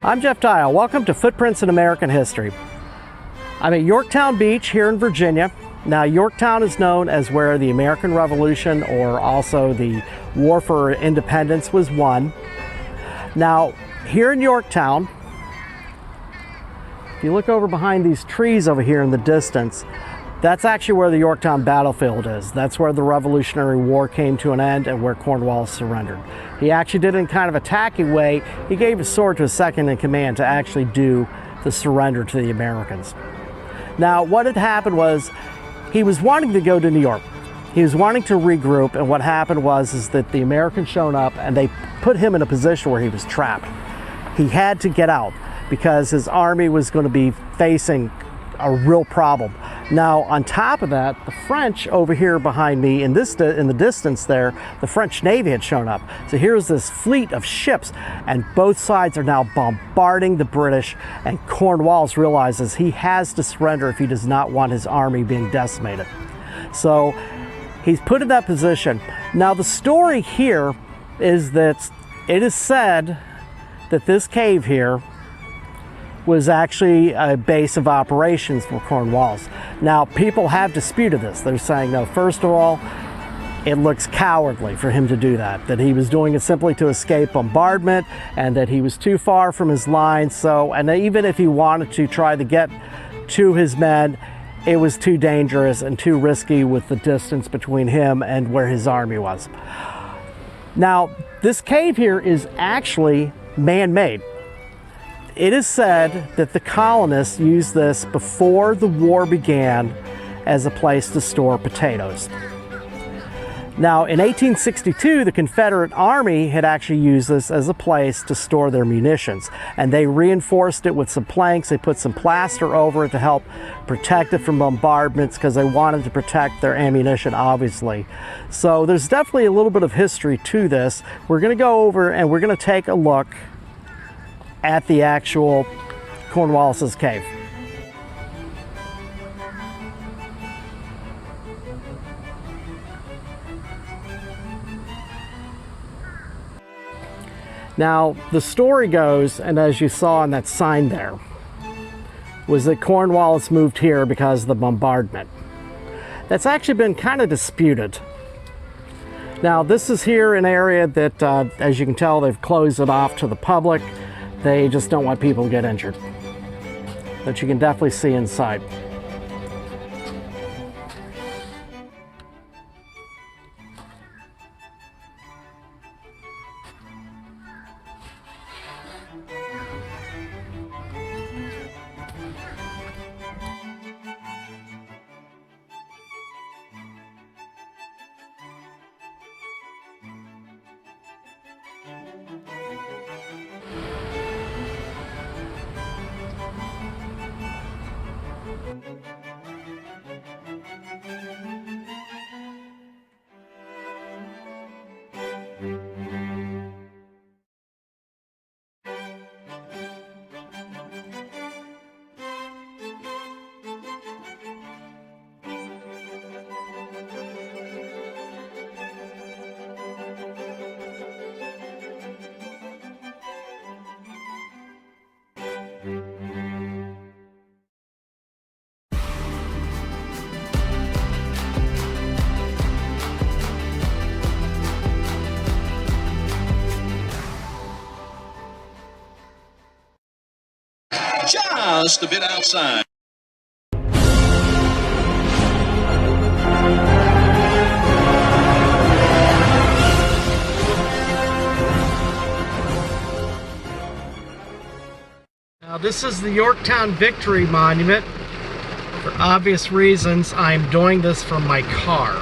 I'm Jeff Dial. Welcome to Footprints in American History. I'm at Yorktown Beach here in Virginia. Now, Yorktown is known as where the American Revolution, or also the War for Independence, was won. Now, here in Yorktown, if you look over behind these trees over here in the distance, that's actually where the Yorktown battlefield is. That's where the Revolutionary War came to an end and where Cornwallis surrendered. He actually did it in kind of attacking way. He gave his sword to his second in command to actually do the surrender to the Americans. Now, what had happened was he was wanting to go to New York. He was wanting to regroup, and what happened was that the Americans showed up and they put him in a position where he was trapped. He had to get out because his army was going to be facing a real problem. Now, on top of that, the French over here behind me in the distance there, the French Navy had shown up. So here's this fleet of ships, and both sides are now bombarding the British, and Cornwallis realizes he has to surrender if he does not want his army being decimated. So he's put in that position. Now, the story here is that it is said that this cave here was actually a base of operations for Cornwallis. Now, people have disputed this. They're saying, no, first of all, it looks cowardly for him to do that he was doing it simply to escape bombardment, and that he was too far from his lines. So, and even if he wanted to try to get to his men, it was too dangerous and too risky with the distance between him and where his army was. Now, this cave here is actually man-made. It is said that the colonists used this before the war began as a place to store potatoes. Now, in 1862, the Confederate Army had actually used this as a place to store their munitions, and they reinforced it with some planks. They put some plaster over it to help protect it from bombardments because they wanted to protect their ammunition, obviously. So there's definitely a little bit of history to this. We're going to go over and we're going to take a look at the actual Cornwallis's cave. Now, the story goes, and as you saw on that sign there, was that Cornwallis moved here because of the bombardment. That's actually been kind of disputed. Now, this is here an area that, as you can tell, they've closed it off to the public. They just don't want people to get injured. But you can definitely see inside. Just a bit outside. Now, this is the Yorktown Victory Monument. For obvious reasons, I'm doing this from my car.